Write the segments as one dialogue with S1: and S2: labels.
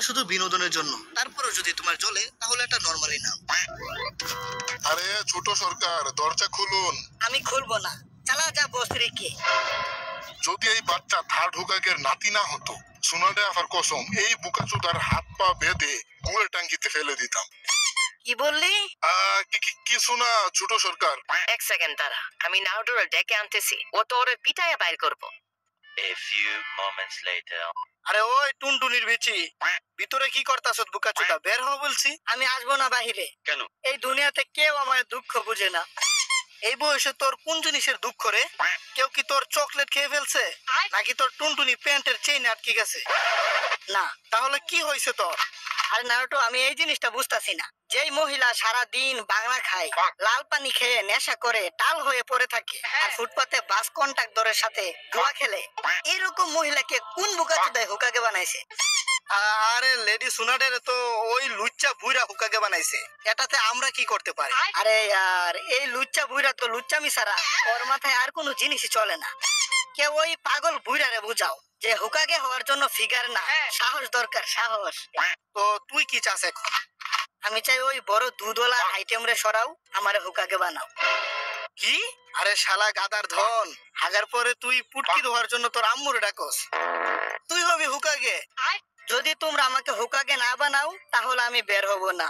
S1: শুধু বিনোদনের জন্য। তারপরেও যদি তোমার জ্বলে তাহলে এটা নরমালি নাও।
S2: আরে ছোট সরকার, দরজা খুলুন।
S3: আমি খুলবো না, চালা যা বস্ত্রীকে।
S2: যদি এই বাচ্চা থার্ড হুকাগের নাতি না হতো, সোনাডে আফার কসম এই বুকাচুদার হাত পা বেঁধে গুড়ের টাঙ্কিতে ফেলে দিতাম।
S3: কি বললি?
S2: কিছু না ছোট সরকার।
S4: এক সেকেন্ড দাঁড়া, আমি নাউডোরে ডেকে আনতেছি, ও তো ওরে পিটাইয়া বাইর করবো।
S5: A few moments later.
S1: আরে ওই টুনটুনির বিচি, ভিতরে কি করতাছ বুকাচুদা? বের হ বলছি।
S3: আমি আসবো না বাহিরে।
S5: কেন?
S3: এই দুনিয়াতে কেউ আমার দুঃখ বুঝে না।
S1: এই বয়সে তোর কোন জিনিসের দুঃখ রে? কেউ কি তোর চকলেট খেয়ে ফেলছে, নাকি তোর টুনটুনি প্যান্টের চেইন আটকে গেছে?
S3: না,
S1: তাহলে কি হয়েছে তোর?
S3: আরে নারুটো, আমি এই জিনিসটা বুঝতাছি না। যেই মহিলা সারা দিন বাংলা খায়, লাল পানি খেয়ে নেশা করে টাল হয়ে পড়ে থাকে, আর ফুটপাতে বাস কন্ট্রাক্টরের সাথে জুয়া খেলে, এরকম মহিলাকে কোন বুকাচুদায় হুকাগে বানাইছে?
S1: আরে লেডি সুনাডের তো ওই লুচ্চা বুইরা হুকাগে বানাইছে। এটাতে আমরা কি করতে পারি?
S3: আরে यार, এই লুচ্চা বুইরা তো লুচ্চামি ছাড়া ওর মাথায় আর কোনো জিনিসই চলে না। কেউ ওই পাগল বুইরারে বুঝাও যে হুকাগে হওয়ার জন্য ফিগার না, সাহস দরকার, সাহস।
S1: তো তুই কি চাস এখন?
S3: আমি চাই ওই বড় দুধওয়ালা আইটেম রে সরাও, আমারে হুকাগে বানাও।
S1: কি? আরে শালা গাদার ধন, হাগার পরে তুই পুটকি ধোয়ার জন্য তোর আম্মুরে ডাকস? তুই হবি হুকাগে?
S3: যদি তোমরা আমাকে হুকাগে না বানাও তাহলে আমি বের হব না।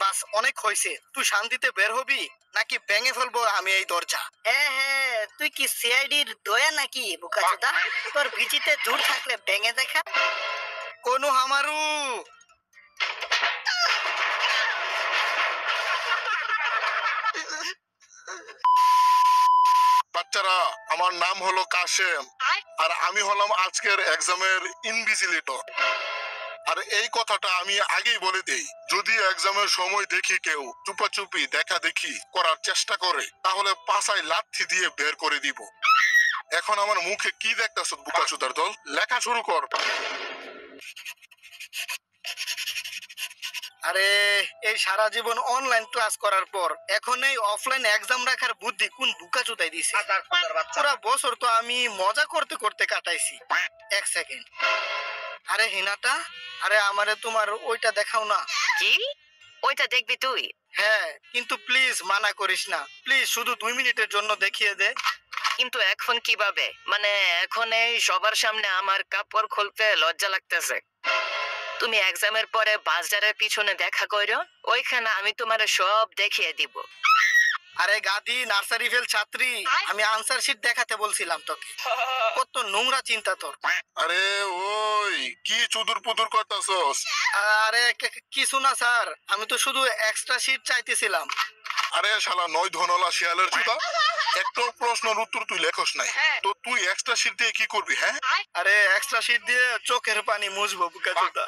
S1: বাস, অনেক হয়েছে। তুই শান্তিতে বের হবি নাকি ভেঙে ফেলবো আমি এই দরজা?
S3: হ্যাঁ, তুই কি সিআইডির দয়া নাকি বুকাচুদা? তোর ভিজিতে জোর থাকলে ভেঙে দেখা।
S1: কোনো হামারু।
S2: বাচ্চারা, আমার নাম হলো কাশেম, আর আমি হলাম আজকের এক্সামের ইনভিজিলেটর। আর এই কথাটা আমি আগেই বলে দেই, যদি এক্সামের সময় দেখি কেউ চুপাচুপি দেখা দেখি করার চেষ্টা করে, তাহলে পাছায় লাথি দিয়ে বের করে দিব। এখন আমার মুখে কি দেখতাছ বুকাচুদার দল? লেখা শুরু কর।
S1: আরে এই সারা জীবন অনলাইন ক্লাস করার পর এখন এই অফলাইন এক্সাম রাখার বুদ্ধি কোন বুকাচুদাই দিছে? পুরা বছর তো আমি মজা করতে করতে কাটাইছি। এক সেকেন্ড। আরে হিনাটা, আরে আমারে তোমার ওইটা দেখাও না।
S4: কি? ওইটা দেখবি তুই?
S1: হ্যাঁ, কিন্তু প্লিজ মানা করিস না। প্লিজ শুধু 2 মিনিটের জন্য দেখিয়ে দে।
S4: কিন্তু এখন কিভাবে? মানে এখন এই সবার সামনে আমার কাপড় খুলতে লজ্জা লাগতেছে। তুমি এক্সামের পরে বাজারের পিছনে দেখা করো, ওইখানে আমি তোমার সব দেখিয়ে দিব।
S1: আরে গাদি নার্সারি ফেল ছাত্রী, আমি আনসার শিট দেখাতে বলছিলাম তোকে। কত নোংরা চিন্তা তোর।
S2: আরে ওই কি চুদুর পুদুর করতাছস?
S1: আরে কিছু না স্যার, আমি তো শুধু এক্সট্রা শিট চাইতেছিলাম।
S2: আরে শালা নয় ধনলা শিয়ালের চুদা, একটা প্রশ্নের উত্তর তুই লেখস নাই, তো তুই এক্সট্রা শিট দিয়ে কি করবি? হ্যাঁ,
S1: আরে এক্সট্রা শিট দিয়ে চোখের পানি মুছবো বুকাচুদা।